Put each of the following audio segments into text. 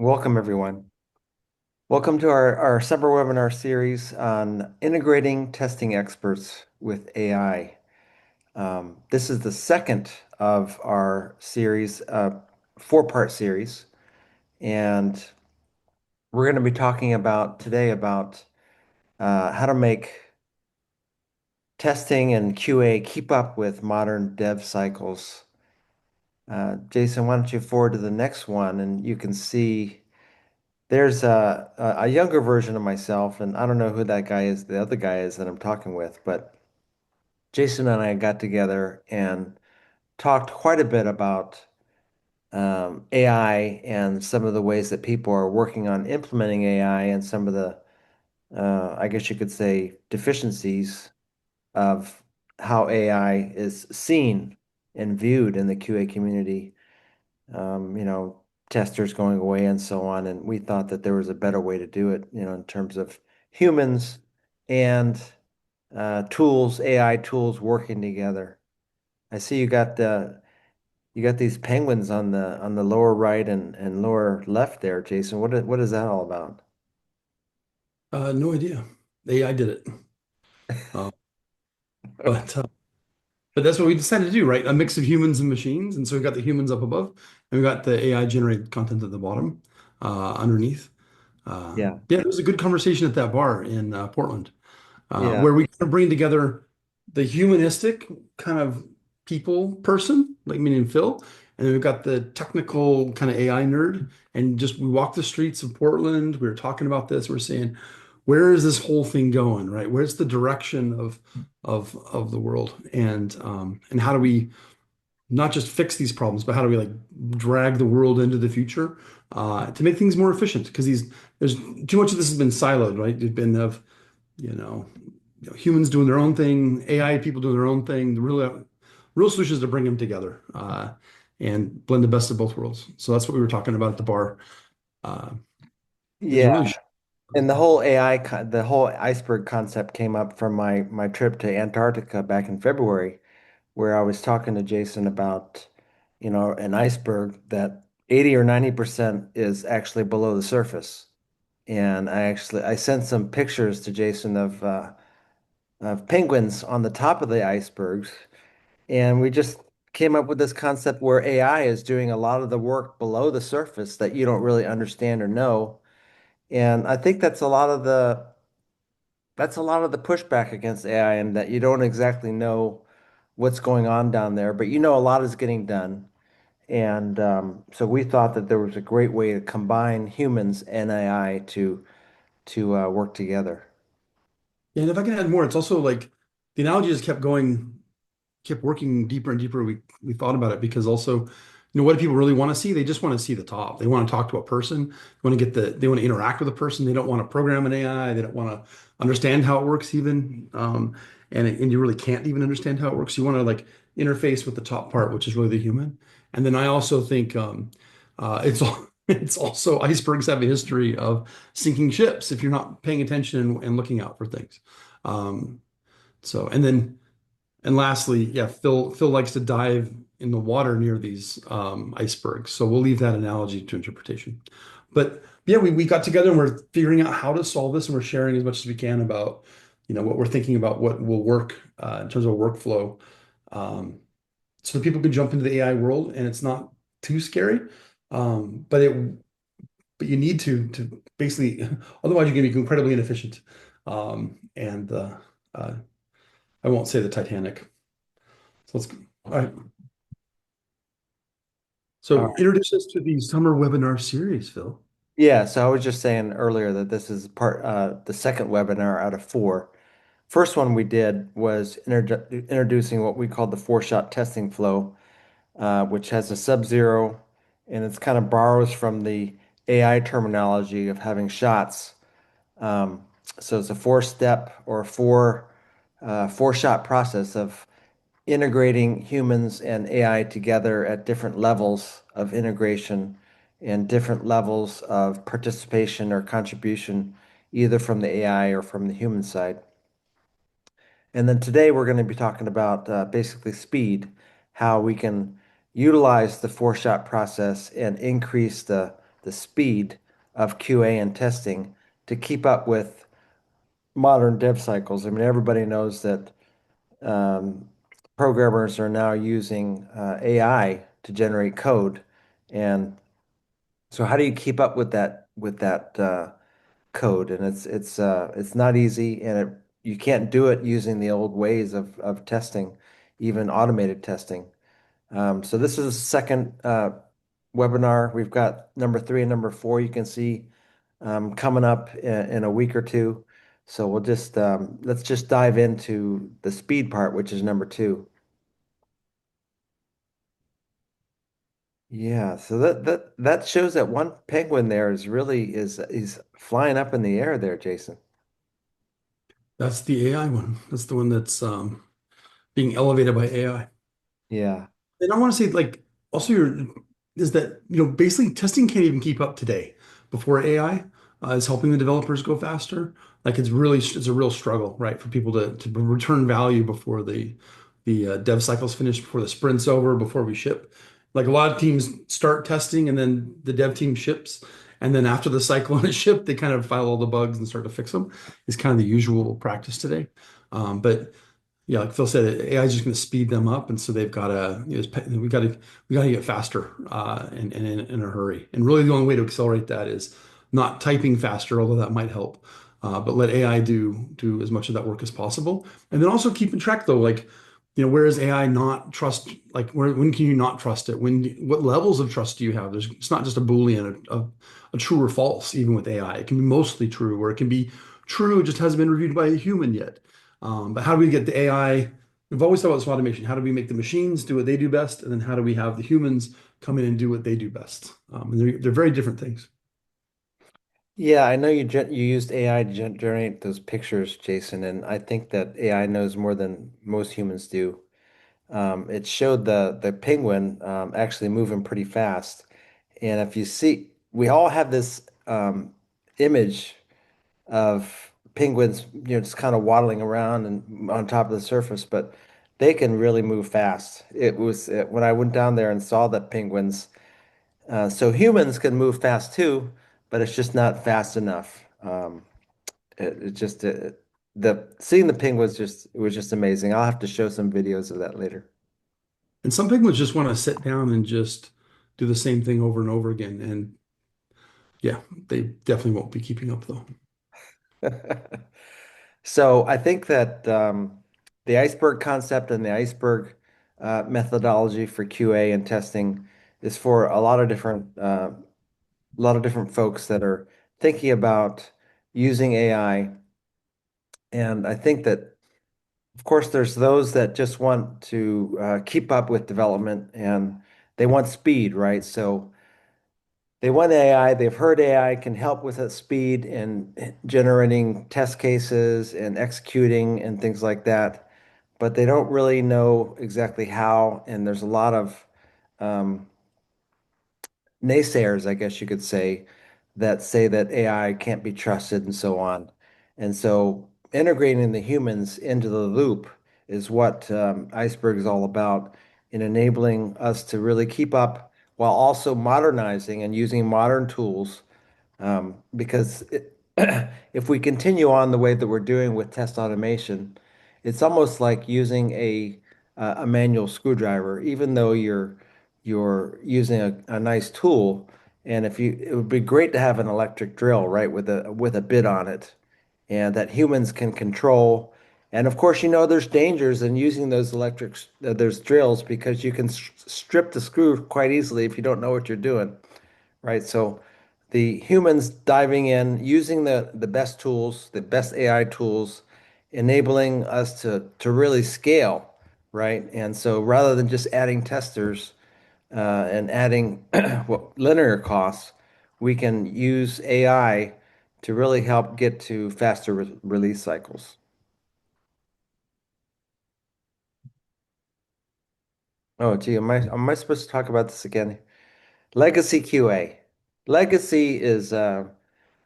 Welcome, everyone. Welcome to our summer webinar series on integrating testing experts with AI. This is the second of our series, four-part series, and we're going to be talking about today about how to make testing and QA keep up with modern dev cycles. Jason, why don't you forward to the next one, and you can see. There's a younger version of myself, and I don't know who that guy is, the other guy is that I'm talking with, but Jason and I got together and talked quite a bit about AI and some of the ways that people are working on implementing AI and some of the, I guess you could say, deficiencies of how AI is seen and viewed in the QA community. You know, testers going away and so on. And we thought that there was a better way to do it, you know, in terms of humans and tools, AI tools working together. I see you got these penguins on the lower right and lower left there, Jason. What is that all about? No idea. AI did it. Uh, but uh, but that's what we decided to do, right? A mix of humans and machines. And so we got the humans up above, and we got the AI generated content at the bottom, underneath. Yeah, Yeah, it was a good conversation at that bar in Portland, yeah, where we kind of bring together the humanistic kind of people person, like meaning Phil, and then we've got the technical kind of AI nerd. And just we walked the streets of Portland. We were talking about this. We're saying, where is this whole thing going, right? Where's the direction of the world, and how do we not just fix these problems, but how do we like drag the world into the future to make things more efficient? Because there's too much of this has been siloed, right? There's been of you know, humans doing their own thing, AI people doing their own thing. The real solution is to bring them together and blend the best of both worlds. So that's what we were talking about at the bar. Uh, it was yeah. really And the whole the whole iceberg concept came up from my trip to Antarctica back in February, where I was talking to Jason about, you know, an iceberg that 80 or 90% is actually below the surface. And I sent some pictures to Jason of penguins on the top of the icebergs, and we just came up with this concept where AI is doing a lot of the work below the surface that you don't really understand or know. And I think that's a lot of the pushback against AI, and that you don't exactly know what's going on down there, but you know a lot is getting done. And so we thought that there was a great way to combine humans and AI to work together. and if I can add more, it's also like the analogy just kept going, kept working deeper and deeper. We thought about it because also, what do people really want to see? They just want to see the top. They want to talk to a person. They want to interact with a person. They don't want to program an AI. They don't want to understand how it works even. And you really can't even understand how it works. You want to like interface with the top part, which is really the human. And then I also think it's also icebergs have a history of sinking ships if you're not paying attention and looking out for things. Um, so and then. And lastly, yeah, Phil likes to dive in the water near these icebergs. So we'll leave that analogy to interpretation. But yeah, we got together and we're figuring out how to solve this, and we're sharing as much as we can about, what we're thinking about, what will work in terms of workflow, um, so that people can jump into the AI world and it's not too scary. But you need to basically, otherwise you're going to be incredibly inefficient. And uh, I won't say the Titanic. So let's. All right. All So right. introduce us to the summer webinar series, Phil. Yeah, so I was just saying earlier that this is the second webinar out of four. First one we did was introducing what we called the four-shot testing flow, which has a sub-zero, and it's kind of borrows from the AI terminology of having shots. Um, so it's a four-step or four-shot process of integrating humans and AI together at different levels of integration and different levels of participation or contribution, either from the AI or from the human side. And then today we're going to be talking about basically speed, how we can utilize the four-shot process and increase the the speed of QA and testing to keep up with modern dev cycles. I mean, everybody knows that um, programmers are now using AI to generate code, and so how do you keep up with that code? And it's not easy, and you can't do it using the old ways of testing, even automated testing. So this is the second webinar. We've got number three and number four. You can see coming up in a week or two. So we'll just let's just dive into the speed part, which is number two. Yeah, so that shows that one penguin there is really is flying up in the air there, Jason. That's the AI one. That's the one that's being elevated by AI. Yeah. And I want to say, like, also is that, basically testing can't even keep up today before AI is helping the developers go faster. Like it's a real struggle, right, for people to return value before the dev cycle's finished, before the sprint's over, before we ship. Like a lot of teams start testing and then the dev team ships. And then after the cycle on a ship, they kind of file all the bugs and start to fix them. Is kind of the usual practice today. But yeah, like Phil said, AI is just going to speed them up, and so they've got to, we got to get faster and in a hurry. And really, the only way to accelerate that is not typing faster, although that might help. But let AI do as much of that work as possible, and then also keeping track though, like where is AI not trust? Like when can you not trust it? What levels of trust do you have? It's not just a Boolean, a true or false, even with AI. It can be mostly true, or it can be true, it just hasn't been reviewed by a human yet. But how do we get the AI? We've always thought about this automation. How do we make the machines do what they do best? And then how do we have the humans come in and do what they do best? And they're very different things. Yeah, I know you used AI to generate those pictures, Jason, and I think that AI knows more than most humans do. It showed the penguin actually moving pretty fast, and if you see, we all have this image of penguins, just kind of waddling around and on top of the surface, but they can really move fast. When I went down there and saw the penguins. So humans can move fast too, but it's just not fast enough. It just the seeing the penguins just it was just amazing. I'll have to show some videos of that later. And some penguins just want to sit down and just do the same thing over and over again. And yeah, they definitely won't be keeping up though. So I think that the iceberg concept and the iceberg methodology for QA and testing is for a lot of different folks that are thinking about using AI. And I think that of course, there's those that just want to keep up with development and they want speed, right? So they want AI. They've heard AI can help with that speed in generating test cases and executing and things like that, but they don't really know exactly how. And there's a lot of um, naysayers, I guess you could say that AI can't be trusted and so on. And so integrating the humans into the loop is what Iceberg is all about in enabling us to really keep up while also modernizing and using modern tools because if we continue on the way that we're doing with test automation, it's almost like using a manual screwdriver, even though you're using a nice tool. And if you, it would be great to have an electric drill, right, with a bit on it, and that humans can control. And of course, there's dangers in using those drills because you can strip the screw quite easily if you don't know what you're doing, right? So the humans diving in, using the best tools, the best AI tools, enabling us to really scale, right? And so rather than just adding testers and adding linear costs, we can use AI to really help get to faster release cycles. Oh, gee, am I supposed to talk about this again? Legacy QA. Legacy is, I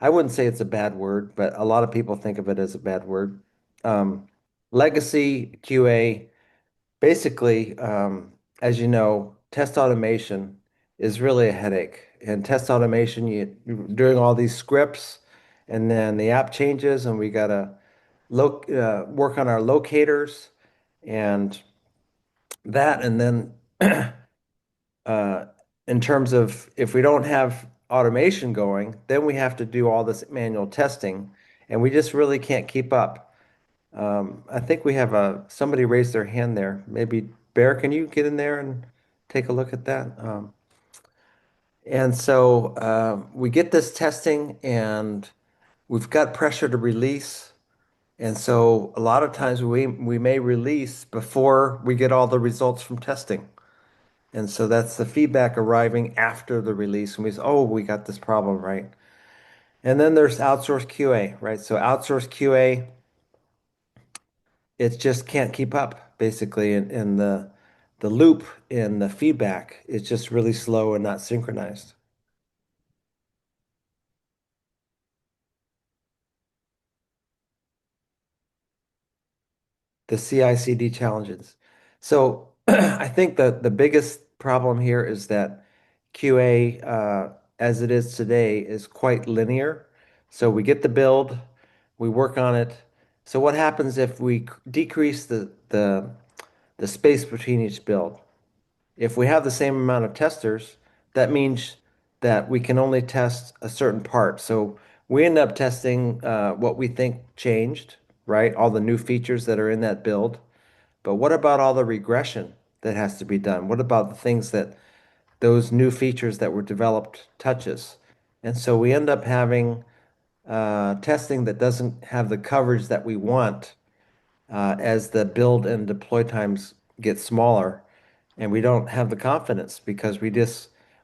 wouldn't say it's a bad word, but a lot of people think of it as a bad word. Um, Legacy QA, basically, as you know, test automation is really a headache. in test automation, you're doing all these scripts, and then the app changes, and we gotta work on our locators and that, and then uh, in terms of if we don't have automation going, then we have to do all this manual testing, and we just really can't keep up. I think we have somebody raised their hand there. Maybe Bear, can you get in there and take a look at that? And so we get this testing, and we've got pressure to release. And so a lot of times we may release before we get all the results from testing. And so that's the feedback arriving after the release. And we say, oh, we got this problem, right? And then there's outsourced QA, right? So outsourced QA, it just can't keep up, basically, in the loop in the feedback is just really slow and not synchronized. The CI/CD challenges. So I think that the biggest problem here is that QA, as it is today, is quite linear. So we get the build, we work on it. So what happens if we decrease the space between each build? If we have the same amount of testers, that means that we can only test a certain part. So we end up testing what we think changed, right? All the new features that are in that build. But what about all the regression that has to be done? What about the things that those new features that were developed touches? And so we end up having testing that doesn't have the coverage that we want as the build and deploy times get smaller. And we don't have the confidence because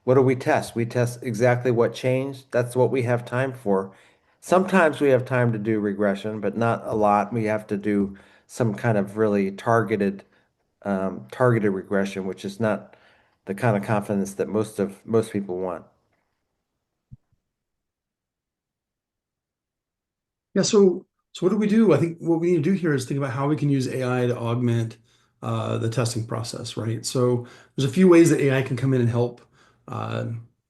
what do we test? We test exactly what changed. That's what we have time for. Sometimes we have time to do regression, but not a lot. We have to do some kind of really targeted regression, which is not the kind of confidence that most people want. Yeah, so what do we do? I think what we need to do here is think about how we can use AI to augment the testing process, right? So there's a few ways that AI can come in and uh,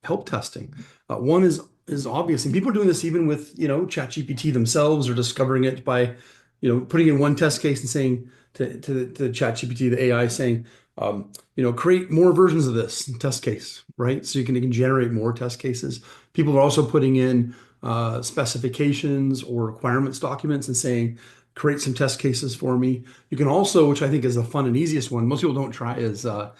help testing. One is obvious, and people are doing this even with ChatGPT themselves, or discovering it by putting in one test case and saying to ChatGPT, the AI, saying create more versions of this test case, right? So it can generate more test cases. People are also putting in specifications or requirements documents and saying, create some test cases for me. You can also, which I think is the fun and easiest one, most people don't try, is to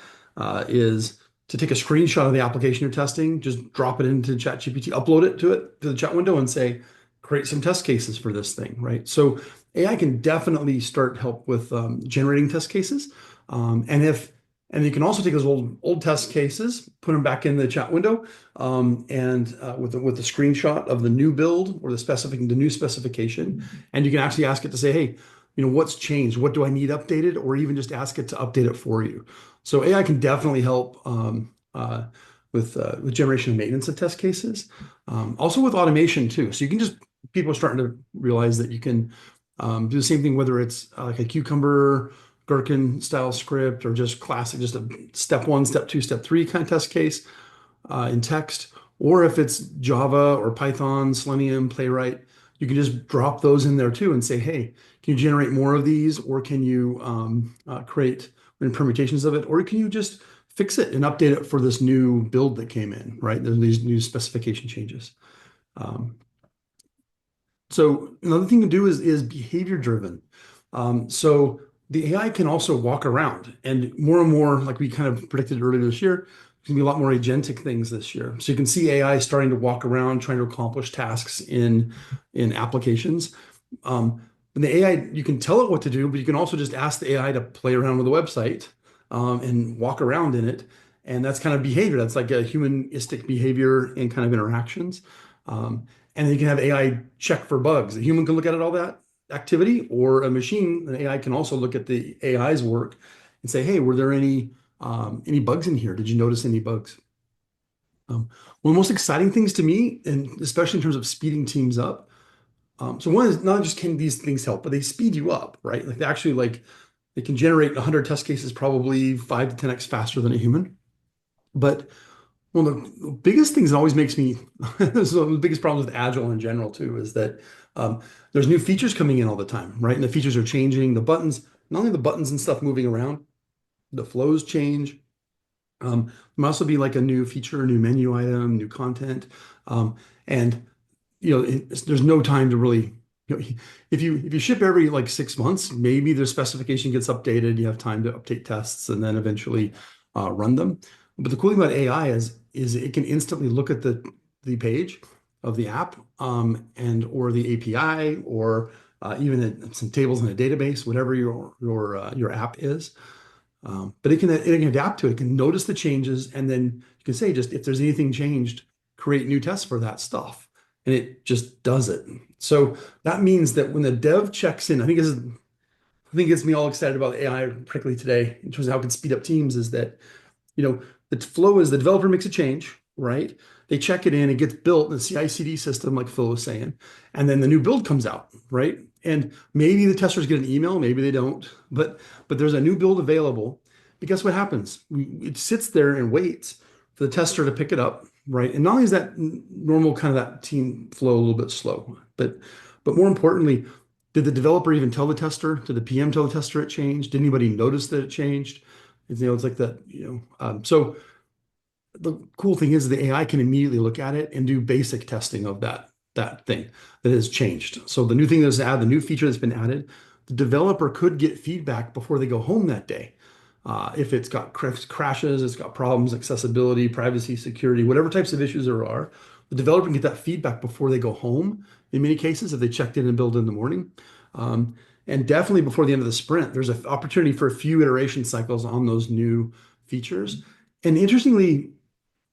take a screenshot of the application you're testing, just drop it into ChatGPT, upload it to the chat window and say, create some test cases for this thing, right? So AI can definitely start help with generating test cases. And if and you can also take those old test cases, put them back in the chat window, and with the screenshot of the new build or the new specification, and you can actually ask it to say, hey, what's changed? What do I need updated? Or even just ask it to update it for you. So AI can definitely help with generation and maintenance of test cases, also with automation too. So you can just people are starting to realize that you can do the same thing, whether it's like a cucumber Gherkin style script or just classic, just a step one, step two, step three kind of test case in text, or if it's Java or Python, Selenium, Playwright, you can just drop those in there too and say, hey, can you generate more of these, or can you create permutations of it, or can you just fix it and update it for this new build that came in, right? There's these new specification changes. Um, so another thing to do is behavior driven. So the AI can also walk around, and more, like we kind of predicted earlier this year, there's gonna be a lot more agentic things this year. So you can see AI starting to walk around, trying to accomplish tasks in applications. And the AI, you can tell it what to do, but you can also just ask the AI to play around with the website and walk around in it. And that's kind of behavior. That's like a humanistic behavior and kind of interactions. And then you can have AI check for bugs. A human can look at it, all that activity, or a machine, an AI can also look at the AI's work and say, hey, were there any bugs in here? Did you notice any bugs? One of the most exciting things to me, and especially in terms of speeding teams up, so one is not just can these things help, but they speed you up, right? Like they actually they can generate 100 test cases probably 5 to 10x faster than a human. But Well, the biggest things that always makes me this is one of the biggest problems with Agile in general too is that um, there's new features coming in all the time, right? And the features are changing. The buttons, not only the buttons and stuff moving around, the flows change. There might also be like a new feature, a new menu item, new content, um, and there's no time to really, if you ship every like 6 months, maybe the specification gets updated. You have time to update tests and then eventually run them. But the cool thing about AI is it can instantly look at the page of the app and or the API or even some tables in a database, whatever your app is. But it can adapt to it. It can notice the changes, and then you can say just if there's anything changed, create new tests for that stuff, and it just does it. So that means that when the dev checks in, I think gets me all excited about AI, particularly today, in terms of how it can speed up teams, is that you know, the flow is the developer makes a change, right? They check it in, it gets built in the CI/CD system, like Phil was saying, and then the new build comes out, right? And maybe the testers get an email, maybe they don't, but there's a new build available. But guess what happens? It sits there and waits for the tester to pick it up, right? And not only is that normal kind of that team flow a little bit slow, but more importantly, did the developer even tell the tester? Did the PM tell the tester it changed? Did anybody notice that it changed? It's like that, so the cool thing is the AI can immediately look at it and do basic testing of that thing that has changed. So the new thing that's added, the new feature that's been added, the developer could get feedback before they go home that day. If it's got crashes, it's got problems, accessibility, privacy, security, whatever types of issues there are, the developer can get that feedback before they go home. In many cases, if they checked in and built in the morning, um, and definitely before the end of the sprint, there's an opportunity for a few iteration cycles on those new features. And interestingly,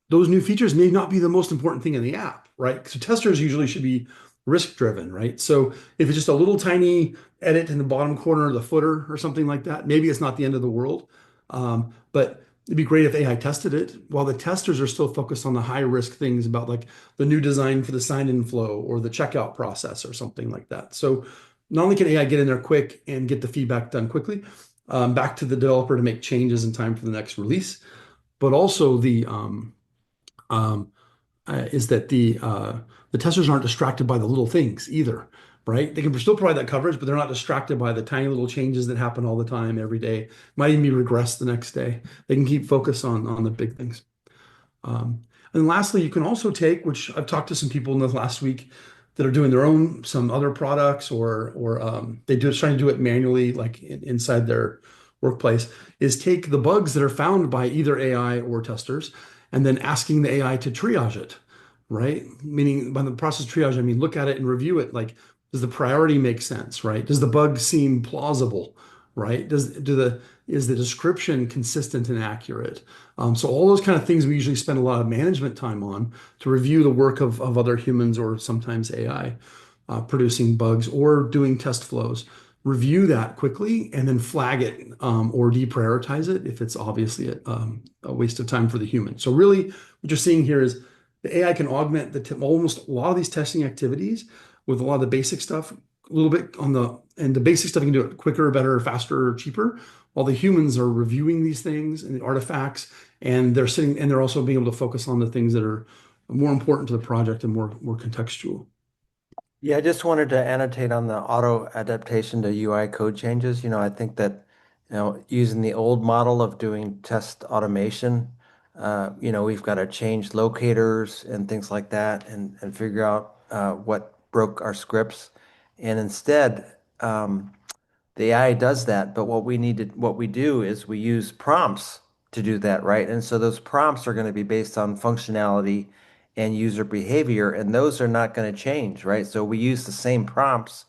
those new features may not be the most important thing in the app, right? So testers usually should be risk driven, right? So if it's just a little tiny edit in the bottom corner of the footer or something like that, maybe it's not the end of the world. But it'd be great if AI tested it while the testers are still focused on the high risk things about like the new design for the sign-in flow or the checkout process or something like that. So not only can AI get in there quick and get the feedback done quickly, back to the developer to make changes in time for the next release, but also um, is that the testers aren't distracted by the little things either, right? They can still provide that coverage, but they're not distracted by the tiny little changes that happen all the time, every day. Might even be regressed the next day. They can keep focus on the big things. And lastly, you can also take, which I've talked to some people in the last week that are doing their own some other products or they do trying to do it manually, like inside their workplace, is take the bugs that are found by either AI or testers and then asking the AI to triage it, right? Meaning by the process of triage, I mean look at it and review it. Like, does the priority make sense, right? Does the bug seem plausible, right? Is the description consistent and accurate? So all those kind of things we usually spend a lot of management time on to review the work of other humans or sometimes AI producing bugs or doing test flows. Review that quickly and then flag it or deprioritize it if it's obviously a waste of time for the human. So really, what you're seeing here is the AI can augment almost a lot of these testing activities with a lot of the basic stuff, a little bit and the basic stuff you can do it quicker, better, faster, cheaper, while the humans are reviewing these things and the artifacts, and they're also being able to focus on the things that are more important to the project and more contextual. Yeah, I just wanted to annotate on the auto adaptation to UI code changes. I think that, using the old model of doing test automation, we've got to change locators and things like that and figure out what broke our scripts. And instead, the AI does that, but what we do is we use prompts to do that, right? And so those prompts are going to be based on functionality and user behavior, and those are not going to change, right? So we use the same prompts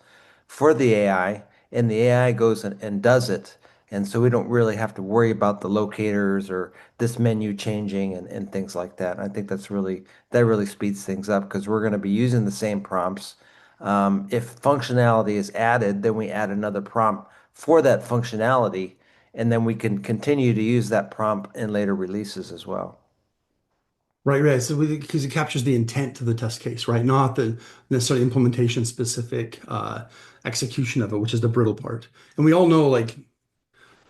for the AI, and the AI goes and does it. And so we don't really have to worry about the locators or this menu changing and things like that. And I think that really speeds things up because we're going to be using the same prompts. If functionality is added, then we add another prompt for that functionality, and then we can continue to use that prompt in later releases as well. Right, right. So because it captures the intent to the test case, right? Not the necessarily implementation specific execution of it, which is the brittle part. And we all know, like,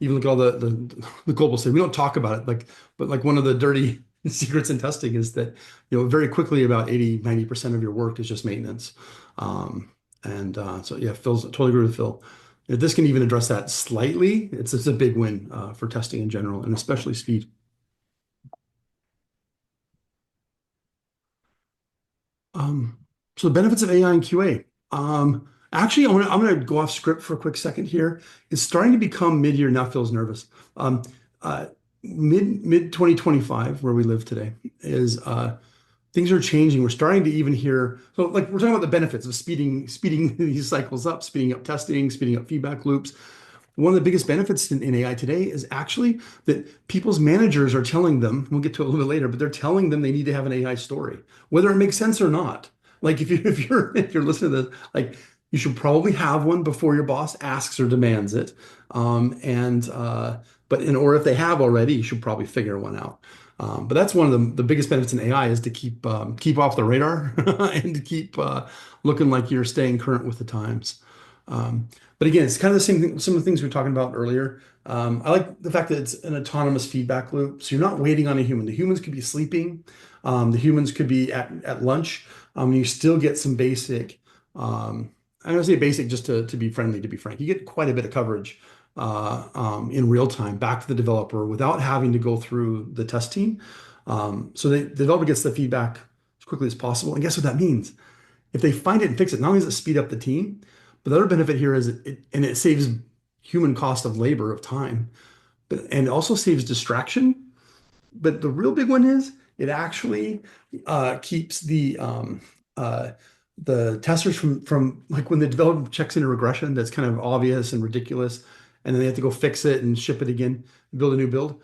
even look at all the global stuff. We don't talk about it, like, but like one of the dirty secrets in testing is that, very quickly about 80-90% of your work is just maintenance. Um, so yeah, Phil's totally agree with Phil. If this can even address that slightly, it's a big win for testing in general, and especially speed. Um, so the benefits of AI and QA. Actually, I'm gonna go off script for a quick second here. It's starting to become mid-year. Now feels nervous. Um, uh, mid 2025, where we live today, is things are changing. We're starting to even hear, so like we're talking about the benefits of speeding these cycles up, speeding up testing, speeding up feedback loops. One of the biggest benefits in AI today is actually that people's managers are telling them, we'll get to it a little bit later, but they're telling them they need to have an AI story, whether it makes sense or not. Like if you're listening to this, like you should probably have one before your boss asks or demands it. And or if they have already, you should probably figure one out. But that's one of the biggest benefits in AI is to keep off the radar and to keep looking like you're staying current with the times. Um, but again, it's kind of the same thing, some of the things we were talking about earlier. I like the fact that it's an autonomous feedback loop. So you're not waiting on a human. The humans could be sleeping. The humans could be at lunch. You still get some basic, I'm going to say basic just to be friendly, to be frank. You get quite a bit of coverage in real time back to the developer without having to go through the test team. So the developer gets the feedback as quickly as possible. And guess what that means? If they find it and fix it, not only does it speed up the team, but the other benefit here is it saves human cost of labor of time, and it also saves distraction. But the real big one is it actually keeps the testers from like when the developer checks in a regression that's kind of obvious and ridiculous, and then they have to go fix it and ship it again, build a new build.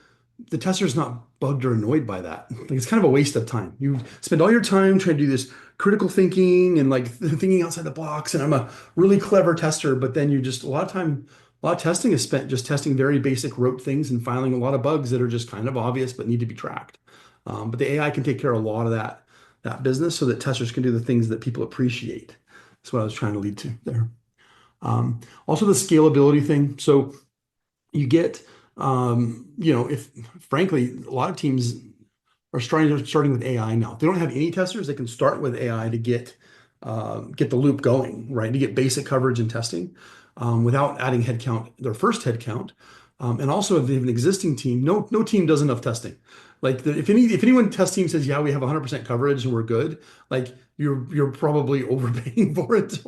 The tester's not bugged or annoyed by that. Like it's kind of a waste of time. You spend all your time trying to do this critical thinking and like thinking outside the box. And I'm a really clever tester, but then you just a lot of testing is spent just testing very basic rote things and finding a lot of bugs that are just kind of obvious but need to be tracked. But the AI can take care of a lot of that business so that testers can do the things that people appreciate. That's what I was trying to lead to there. Also the scalability thing. So you get, if frankly, a lot of teams are starting with AI now. If they don't have any testers, they can start with AI to get the loop going, right? To get basic coverage and testing without adding headcount, their first headcount. And also, if they have an existing team, no team does enough testing. Like if anyone test team says, yeah, we have 100% coverage and we're good, like you're probably overpaying for it,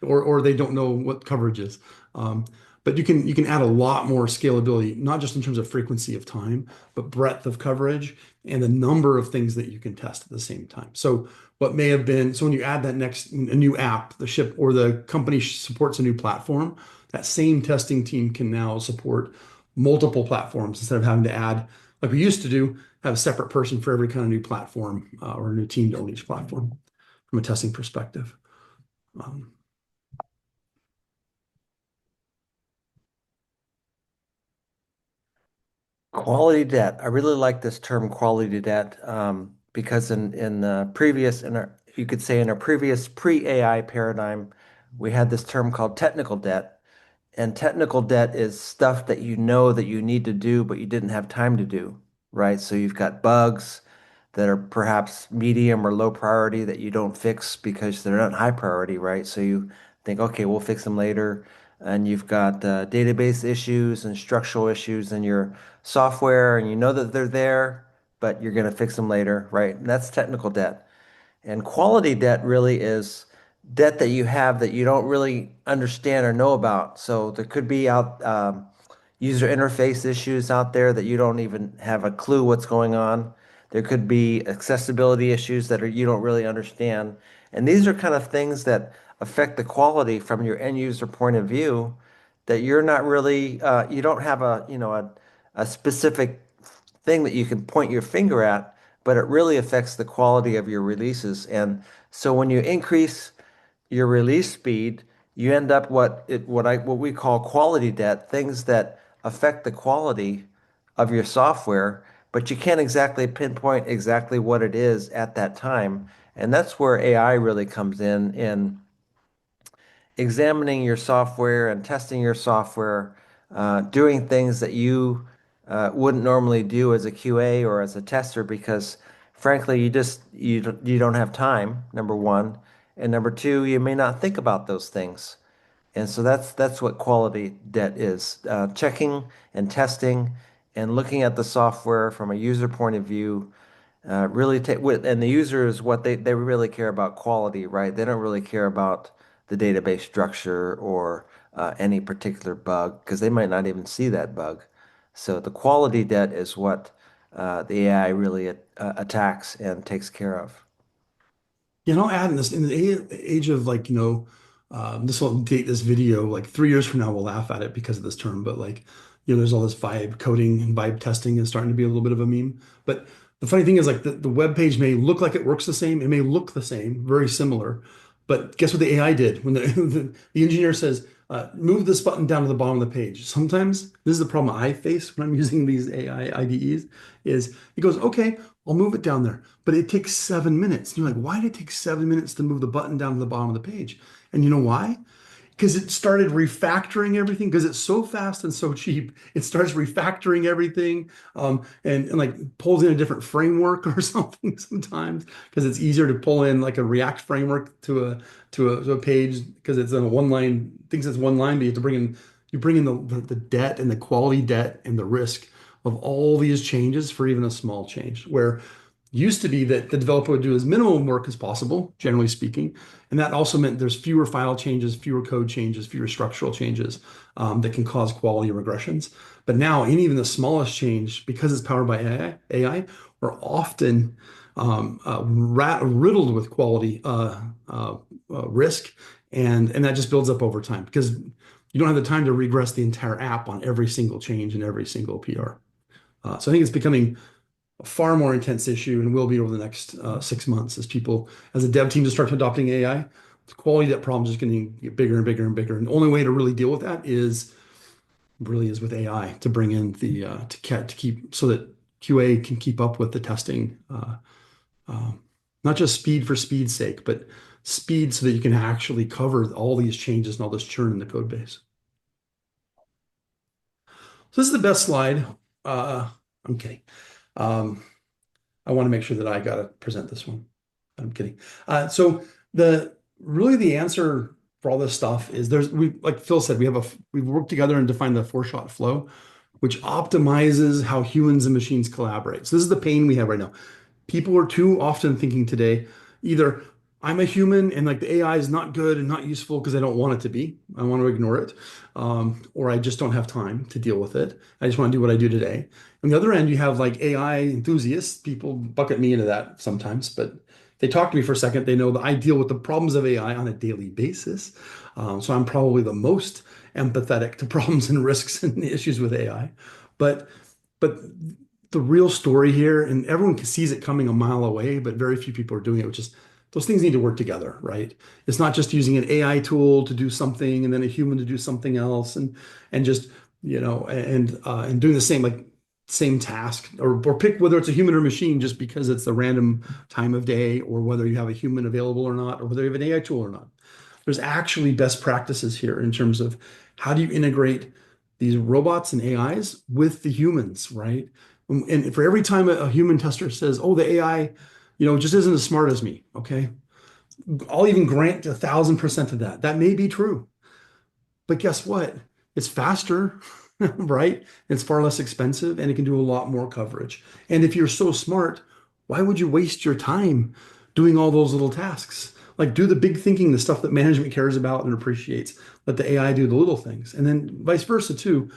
or they don't know what coverage is. Um, but you can add a lot more scalability, not just in terms of frequency of time, but breadth of coverage and the number of things that you can test at the same time. So what may have been, so when you add a new app, the ship or the company supports a new platform, that same testing team can now support multiple platforms instead of having to add, like we used to do, have a separate person for every kind of new platform or a new team to own each platform from a testing perspective. Um, Quality debt. I really like this term quality debt because in the previous, you could say in a previous pre-AI paradigm, we had this term called technical debt. And technical debt is stuff that you know that you need to do, but you didn't have time to do, right? So you've got bugs that are perhaps medium or low priority that you don't fix because they're not high priority, right? So you think, okay, we'll fix them later. And you've got database issues and structural issues in your software, and you know that they're there, but you're going to fix them later, right? And that's technical debt. And quality debt really is debt that you have that you don't really understand or know about. So there could be user interface issues out there that you don't even have a clue what's going on. There could be accessibility issues that you don't really understand. And these are kind of things that affect the quality from your end user point of view that you're not really, you don't have a specific thing that you can point your finger at, but it really affects the quality of your releases. And so when you increase your release speed, you end up what we call quality debt, things that affect the quality of your software, but you can't exactly pinpoint exactly what it is at that time. And that's where AI really comes in examining your software and testing your software, doing things that you wouldn't normally do as a QA or as a tester because frankly you don't have time, number one, and number two, you may not think about those things. And so that's what quality debt is. Checking and testing and looking at the software from a user point of view really take with and the user is what they really care about quality, right? They don't really care about the database structure or any particular bug because they might not even see that bug. So the quality debt is what the AI really attacks and takes care of. I'll add in this in the age of like, this will date this video like 3 years from now, we'll laugh at it because of this term, but like, there's all this vibe coding and vibe testing is starting to be a little bit of a meme. But the funny thing is like the web page may look like it works the same, it may look the same, very similar. But guess what the AI did when the engineer says, move this button down to the bottom of the page. Sometimes this is the problem I face when I'm using these AI IDEs is it goes, okay, I'll move it down there. But it takes 7 minutes. And you're like, why did it take 7 minutes to move the button down to the bottom of the page? And you know why? Because it started refactoring everything because it's so fast and so cheap. It starts refactoring everything and like pulls in a different framework or something sometimes because it's easier to pull in like a React framework to a page because it's in a one line, thinks it's one line, but you bring in the debt and the quality debt and the risk of all these changes for even a small change where used to be that the developer would do as minimum work as possible, generally speaking. And that also meant there's fewer file changes, fewer code changes, fewer structural changes that can cause quality regressions. But now, in even the smallest change, because it's powered by AI we're often riddled with quality risk. And that just builds up over time because you don't have the time to regress the entire app on every single change and every single PR. So I think it's becoming a far more intense issue and will be over the next 6 months as people, as the dev team just starts adopting AI. The quality of that problem is just going to get bigger and bigger and bigger. And the only way to really deal with that is really is with AI to bring in the to keep so that QA can keep up with the testing, uh, not just speed for speed's sake, but speed so that you can actually cover all these changes and all this churn in the code base. So this is the best slide. Uh, I'm kidding. Um, I want to make sure that I got to present this one. I'm kidding. So the answer for all this stuff is we like Phil said we've worked together and defined the four-shot flow, which optimizes how humans and machines collaborate. So this is the pain we have right now. People are too often thinking today either I'm a human and like the AI is not good and not useful because I don't want it to be. I want to ignore it. Or I just don't have time to deal with it. I just want to do what I do today. On the other end, you have like AI enthusiasts. People bucket me into that sometimes, but they talk to me for a second. They know that I deal with the problems of AI on a daily basis. So I'm probably the most empathetic to problems and risks and issues with AI. But but the real story here, and everyone sees it coming a mile away, but very few people are doing it, which is those things need to work together, right? It's not just using an AI tool to do something and then a human to do something else and just, and doing the same task or pick whether it's a human or machine just because it's the random time of day or whether you have a human available or not, or whether you have an AI tool or not. There's actually best practices here in terms of how do you integrate these robots and AIs with the humans, right? And for every time a human tester says, "Oh, the AI, just isn't as smart as me," okay, I'll even grant 1,000% of that. That may be true, but guess what? It's faster, right? It's far less expensive and it can do a lot more coverage. And if you're so smart, why would you waste your time doing all those little tasks? Like do the big thinking, the stuff that management cares about and appreciates. Let the AI do the little things. And then vice versa too.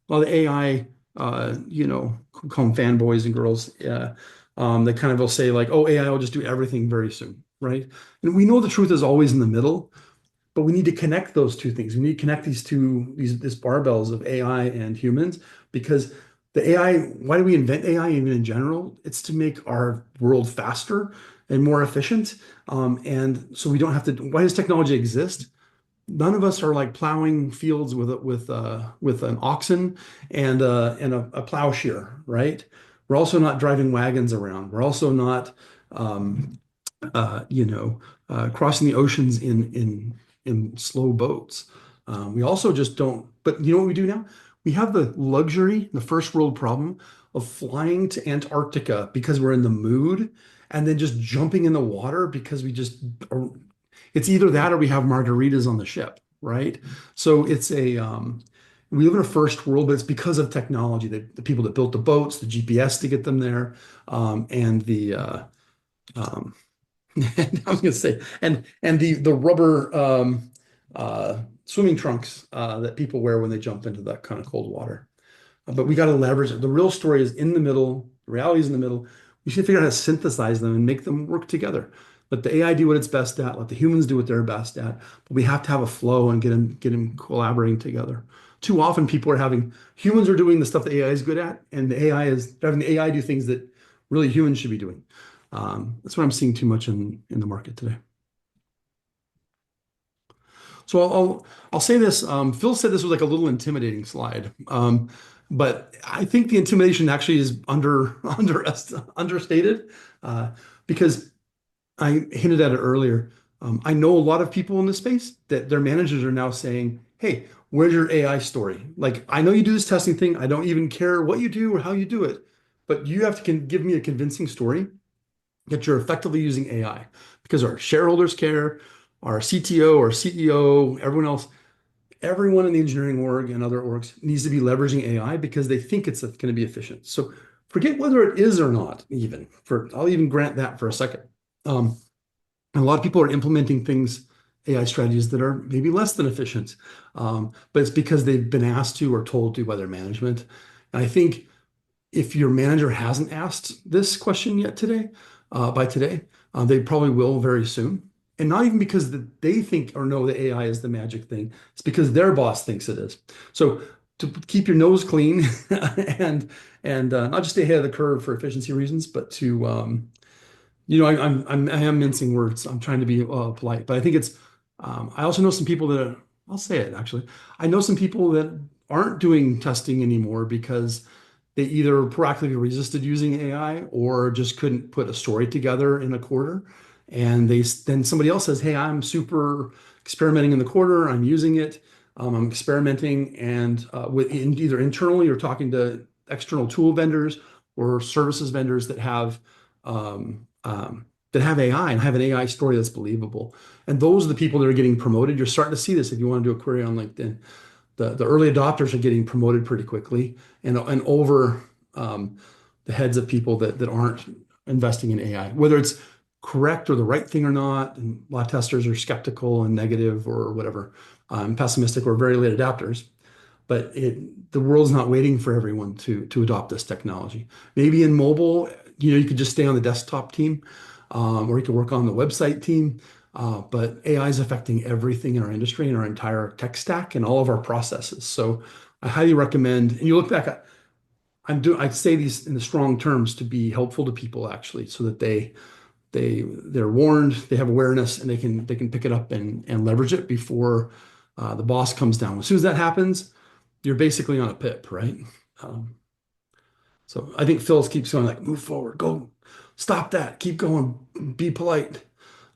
While the AI, call them fanboys and girls, they kind of will say like, oh, AI will just do everything very soon, right? And we know the truth is always in the middle, but we need to connect those two things. We need to connect these barbells of AI and humans because the AI, why do we invent AI even in general? It's to make our world faster and more efficient. And so we don't have to, why does technology exist? None of us are like plowing fields with an oxen and a plowshare, right? We're also not driving wagons around. We're also not um, crossing the oceans in slow boats. We also just don't. But you know what we do now? we have the luxury, the first world problem of flying to Antarctica because we're in the mood and then just jumping in the water because we just are, it's either that or we have margaritas on the ship, right? So it's we live in a first world, but it's because of technology, the people that built the boats, the GPS to get them there, and um, and I was going to say, and the rubber swimming trunks that people wear when they jump into that kind of cold water. But we got to leverage it. The real story is in the middle. The reality is in the middle. We should figure out how to synthesize them and make them work together. Let the AI do what it's best at. Let the humans do what they're best at. But we have to have a flow and get them collaborating together. Too often, people are having humans are doing the stuff that AI is good at, and the AI is having the AI do things that really humans should be doing. That's what I'm seeing too much in the market today. So I'll say this. Phil said this was like a little intimidating slide, but I think the intimidation actually is understated because I hinted at it earlier. I know a lot of people in this space that their managers are now saying, "Hey, where's your AI story? Like, I know you do this testing thing. I don't even care what you do or how you do it, but you have to give me a convincing story that you're effectively using AI because our shareholders care, our CTO, our CEO, everyone else, everyone in the engineering org and other orgs needs to be leveraging AI because they think it's going to be efficient. So forget whether it is or not, even for I'll even grant that for a second. And a lot of people are implementing things, AI strategies that are maybe less than efficient, but it's because they've been asked to or told to by their management. And I think if your manager hasn't asked this question yet today, by today, they probably will very soon. And not even because they think or know that AI is the magic thing. It's because their boss thinks it is. So to keep your nose clean and not just stay ahead of the curve for efficiency reasons, but to I am mincing words. I'm trying to be polite, but I think it's. I also know some people that I'll say it actually. I know some people that aren't doing testing anymore because they either proactively resisted using AI or just couldn't put a story together in a quarter. And then somebody else says, "Hey, I'm super experimenting in the quarter. I'm using it. I'm experimenting and either internally or talking to external tool vendors or services vendors that have AI and have an AI story that's believable." And those are the people that are getting promoted. You're starting to see this if you want to do a query on LinkedIn. The early adopters are getting promoted pretty quickly and over the heads of people that aren't investing in AI, whether it's correct or the right thing or not. And a lot of testers are skeptical and negative or whatever, pessimistic or very late adapters. But the world's not waiting for everyone to adopt this technology. Maybe in mobile, you could just stay on the desktop team, or you could work on the website team. But AI is affecting everything in our industry and our entire tech stack and all of our processes. So I highly recommend, and you look back at, I say these in the strong terms to be helpful to people actually, so that they're warned, they have awareness, and they can pick it up and leverage it before the boss comes down. As soon as that happens, you're basically on a pip, right? Um, so I think Phil keeps going like, move forward, go, stop that, keep going, be polite.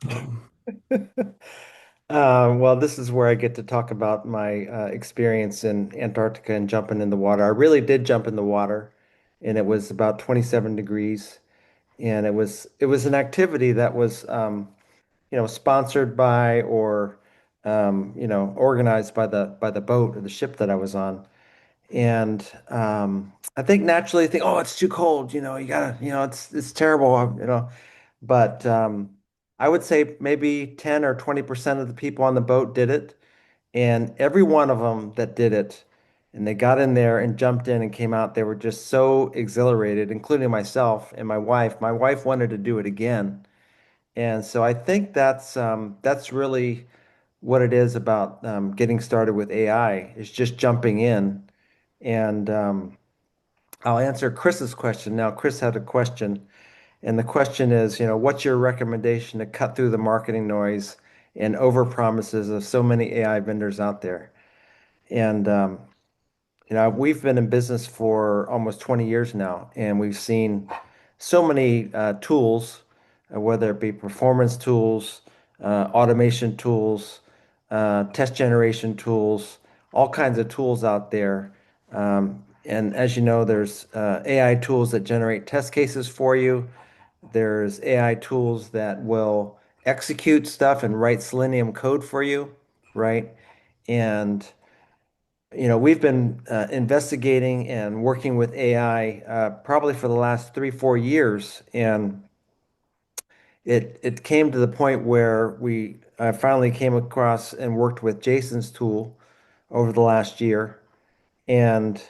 Um, Well, this is where I get to talk about my experience in Antarctica and jumping in the water. I really did jump in the water, and it was about 27 degrees, and it was an activity that was sponsored by or organized by the boat or the ship that I was on. And I think naturally I think, oh, it's too cold, you gotta, it's terrible, But I would say maybe 10 or 20% of the people on the boat did it. And every one of them that did it, and they got in there and jumped in and came out, they were just so exhilarated, including myself and my wife. My wife wanted to do it again. And so I think that's really what it is about getting started with AI is just jumping in. And I'll answer Chris's question now. Chris had a question, and the question is, what's your recommendation to cut through the marketing noise and over promises of so many AI vendors out there? And we've been in business for almost 20 years now, and we've seen so many tools, whether it be performance tools, automation tools, test generation tools, all kinds of tools out there And as you know, there's AI tools that generate test cases for you. There's AI tools that will execute stuff and write Selenium code for you, right? And we've been investigating and working with AI probably for the last 3, 4 years, and it came to the point where we finally came across and worked with Jason's tool over the last year. And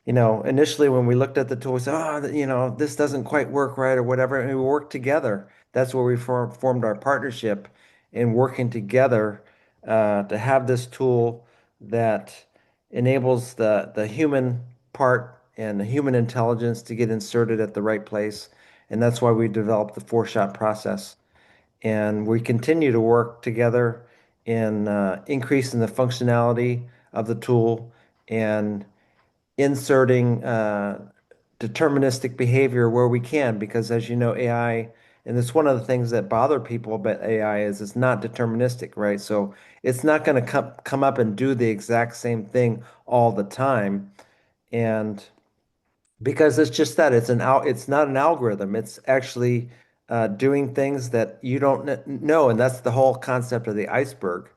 initially when we looked at the tool, we said, oh, this doesn't quite work right or whatever. And we worked together. That's where we formed our partnership in working together to have this tool that enables the human part and the human intelligence to get inserted at the right place. And that's why we developed the four-shot process. And we continue to work together in increasing the functionality of the tool and inserting deterministic behavior where we can, because as you know, AI, and it's one of the things that bother people about AI is it's not deterministic, right? So it's not going to come up and do the exact same thing all the time. And because it's just that it's not an algorithm. It's actually doing things that you don't know. And that's the whole concept of the iceberg.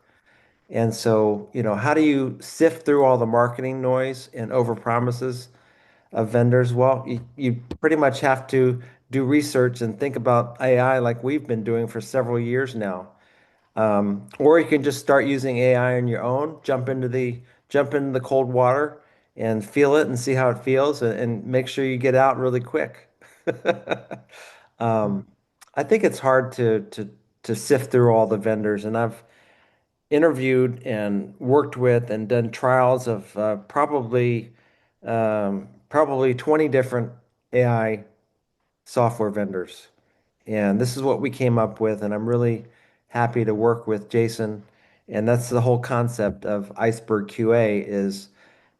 And so, how do you sift through all the marketing noise and over promises of vendors? Well, you pretty much have to do research and think about AI like we've been doing for several years now. Or you can just start using AI on your own, jump into the cold water and feel it and see how it feels and make sure you get out really quick. Um, I think it's hard to sift through all the vendors, and I've interviewed and worked with and done trials of probably 20 different AI software vendors. And this is what we came up with, and I'm really happy to work with Jason. And that's the whole concept of Iceberg QA is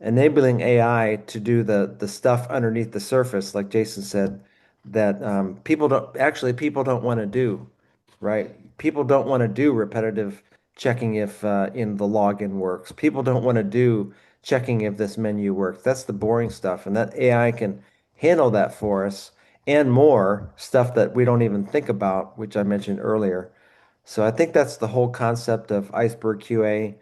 enabling AI to do the stuff underneath the surface, like Jason said, that people don't want to do, right? People don't want to do repetitive checking if in the login works. People don't want to do checking if this menu works. That's the boring stuff, and that AI can handle that for us and more stuff that we don't even think about, which I mentioned earlier. So I think that's the whole concept of Iceberg QA,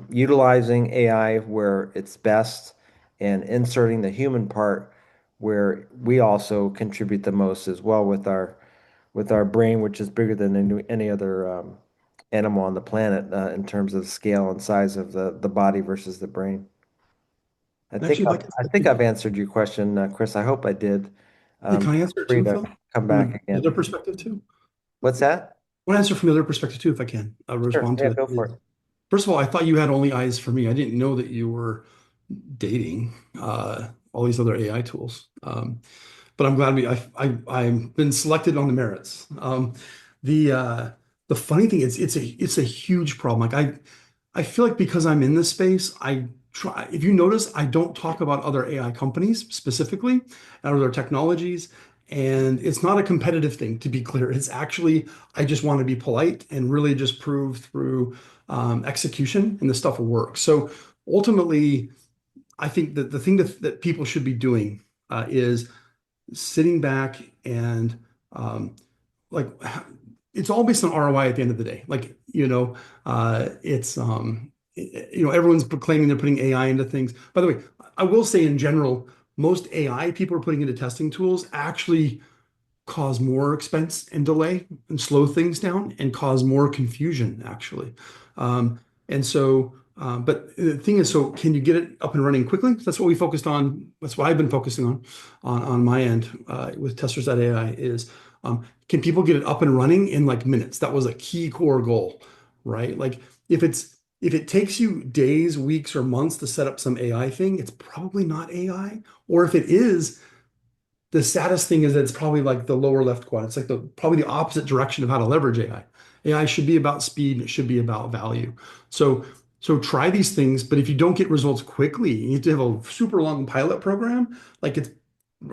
utilizing AI where it's best and inserting the human part where we also contribute the most as well with our brain, which is bigger than any other animal on the planet in terms of the scale and size of the body versus the brain. I I think actually I've, like it. I think I've answered your question, Chris. I hope I did. Hey, can I Feel answer it free too, to Phil? come back From another again. perspective too? What's that? I want to answer from the other perspective too, if I can. I'll Sure. respond to Yeah, it. go for it. First of all, I thought you had only eyes for me. I didn't know that you were dating all these other AI tools. But I'm glad I've been selected on the merits. The uh, the funny thing is, it's a huge problem. Like I feel like because I'm in this space, I try. If you notice, I don't talk about other AI companies specifically or their technologies. And it's not a competitive thing, to be clear. It's actually, I just want to be polite and really just prove through execution and the stuff will work. So ultimately, I think that the thing that people should be doing is sitting back and like it's all based on ROI at the end of the day. Like, it's everyone's proclaiming they're putting AI into things. By the way, I will say in general, most AI people are putting into testing tools actually cause more expense and delay and slow things down and cause more confusion actually. But the thing is, so can you get it up and running quickly? That's what we focused on. That's what I've been focusing on my end with testers.ai is can people get it up and running in like minutes? That was a key core goal, right? Like if it takes you days, weeks, or months to set up some AI thing, it's probably not AI. Or if it is, the saddest thing is that it's probably like the lower left quadrant. It's like probably the opposite direction of how to leverage AI. AI should be about speed and it should be about value. So so try these things, but if you don't get results quickly, you need to have a super long pilot program. Like it's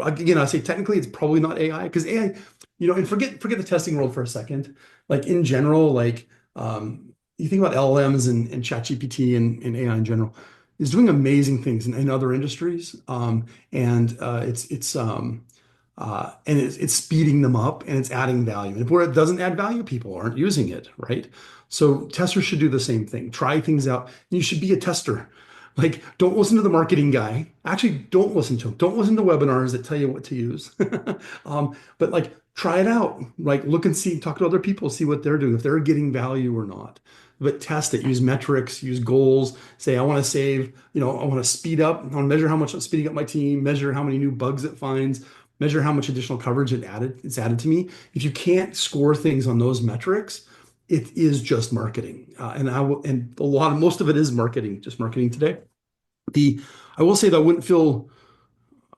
again, I say technically it's probably not AI because AI, and forget the testing world for a second. Like in general, like you think about LLMs and ChatGPT and AI in general. is doing amazing things in other industries, and it's speeding them up and it's adding value. And where it doesn't add value, people aren't using it, right? So testers should do the same thing. Try things out. You should be a tester. Like, don't listen to the marketing guy. Actually, don't listen to him. Don't listen to webinars that tell you what to use. But like, try it out. Like, look and see, talk to other people, see what they're doing, if they're getting value or not. But test it. Use metrics, use goals. Say, I want to save, I want to speed up. I want to measure how much I'm speeding up my team, measure how many new bugs it finds, measure how much additional coverage it's added to me. If you can't score things on those metrics, it is just marketing. And most of it is marketing, just marketing today. The I will say that I wouldn't feel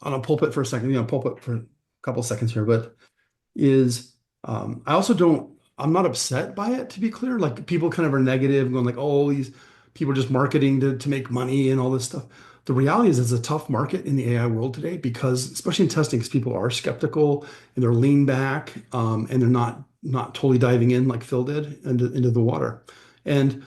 on a pulpit for a second, pulpit for a couple of seconds here, but is I also don't I'm not upset by it, to be clear. Like, people kind of are negative, going like, oh, these people are just marketing to make money and all this stuff. The reality is it's a tough market in the AI world today, because especially in testing, because people are skeptical and they're lean back, and they're not totally diving in like Phil did into the water. And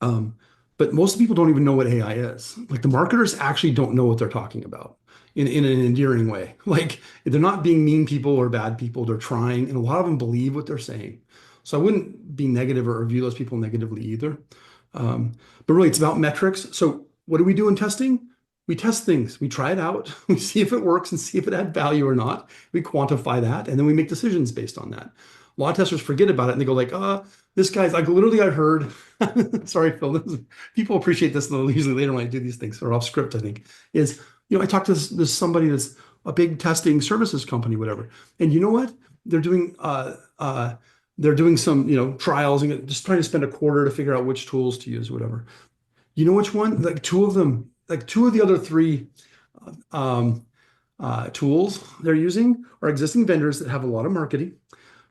um, but most people don't even know what AI is. Like, the marketers actually don't know what they're talking about in an endearing way. Like, they're not being mean people or bad people. They're trying, and a lot of them believe what they're saying. So I wouldn't be negative or view those people negatively either. Um, but really, it's about metrics. So what do we do in testing? We test things. We try it out. We see if it works and see if it had value or not. We quantify that, and then we make decisions based on that. A lot of testers forget about it and they go like, this guy's like, literally, I heard. Sorry, Phil. People appreciate this usually later when I do these things, or off script, I think. Is, I talked to this somebody that's a big testing services company, whatever. And you know what? They're doing they're doing some, trials and just trying to spend a quarter to figure out which tools to use, whatever. You know which one? Like, two of them, like two of the other three um, tools they're using are existing vendors that have a lot of marketing.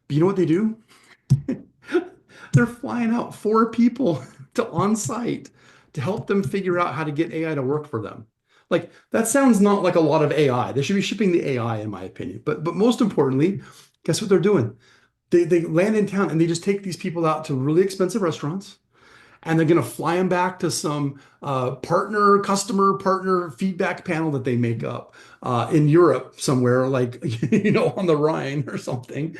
But you know what they do? They're flying out four people to on site to help them figure out how to get AI to work for them. Like, that sounds not like a lot of AI. They should be shipping the AI, in my opinion. But most importantly, guess what they're doing? They land in town and they just take these people out to really expensive restaurants, and they're going to fly them back to some customer partner feedback panel that they make up in Europe somewhere, like on the Rhine or something,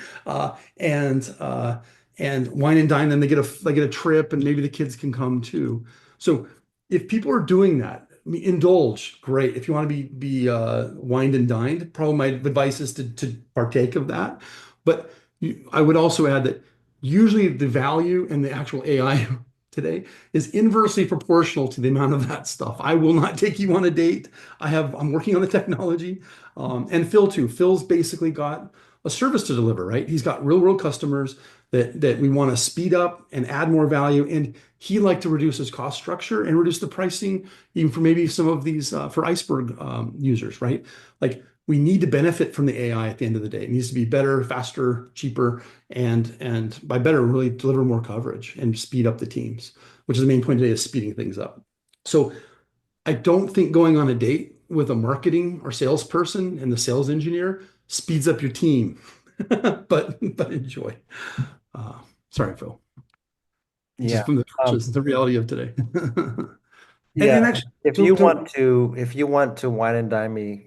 and wine and dine them. They get a trip, and maybe the kids can come too. So if people are doing that, I mean, indulge, great. If you want to be wined and dined, probably my advice is to partake of that. But I would also add that usually the value and the actual AI today is inversely proportional to the amount of that stuff. I will not take you on a date. I'm working on the technology. And Phil too. Phil's basically got a service to deliver, right? He's got real world customers that we want to speed up and add more value. And he like to reduce his cost structure and reduce the pricing, even for maybe some of these for Iceberg users, right? Like, we need to benefit from the AI at the end of the day. It needs to be better, faster, cheaper, and by better, really deliver more coverage and speed up the teams, which is the main point today, is speeding things up. So I don't think going on a date with a marketing or salesperson and the sales engineer speeds up your team, but enjoy. Uh, Sorry, Phil. Yeah. Just from the Um, trenches, the reality of today. yeah. And actually, If you want to, if you want to wine and dine me,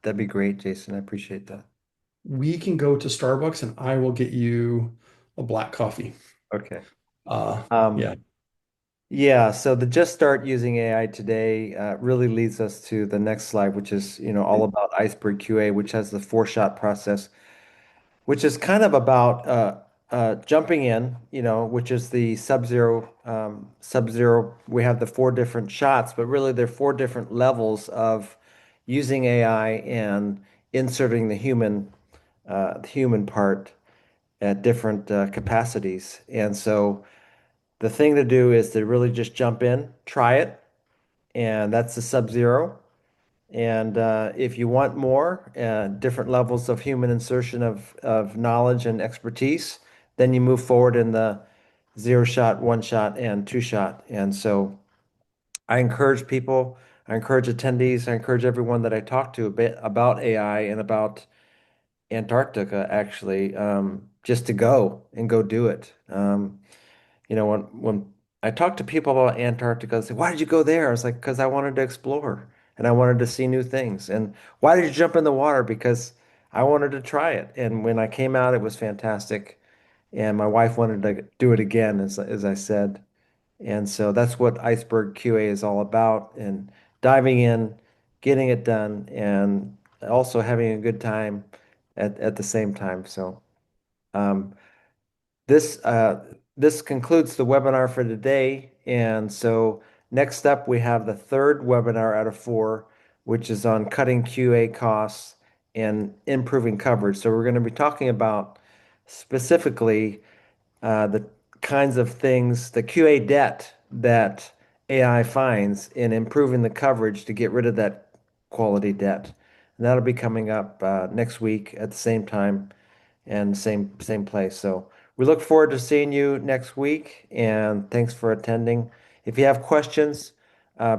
that'd be great, Jason. I appreciate that. we can go to Starbucks and I will get you a black coffee. Okay. Uh, Um, yeah. yeah. So the just start using AI today really leads us to the next slide, which is, all about Iceberg QA, which has the four-shot process, which is kind of about jumping in, which is the sub-zero. Sub-zero, we have the four different shots, but really there are four different levels of using AI and inserting the human part at different capacities. And so the thing to do is to really just jump in, try it, and that's the sub-zero. And if you want more, different levels of human insertion of knowledge and expertise, then you move forward in the zero shot, one shot, and two shot. And so I encourage people, I encourage attendees, I encourage everyone that I talk to a bit about AI and about Antarctica, actually, just to go and go do it. When I talked to people about Antarctica and say, why did you go there? I was like, because I wanted to explore and I wanted to see new things. And why did you jump in the water? Because I wanted to try it. And when I came out, it was fantastic. And my wife wanted to do it again, as I said. And so that's what Iceberg QA is all about, and diving in, getting it done, and also having a good time at the same time. So um, this this concludes the webinar for today. And so next up, we have the third webinar out of four, which is on cutting QA costs and improving coverage. So we're going to be talking about specifically the kinds of things, the QA debt that AI finds in improving the coverage to get rid of that quality debt. And that'll be coming up next week at the same time and same place. So we look forward to seeing you next week, and thanks for attending. If you have questions,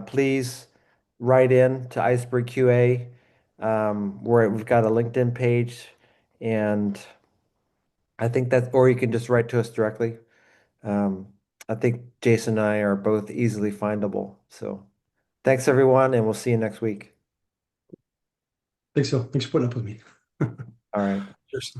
please write in to Iceberg QA, where we've got a LinkedIn page, and I think that, or you can just write to us directly. Um, I think Jason and I are both easily findable. So thanks everyone, and we'll see you next week. Thanks, Phil. Thanks for putting up with me. All right. Cheers.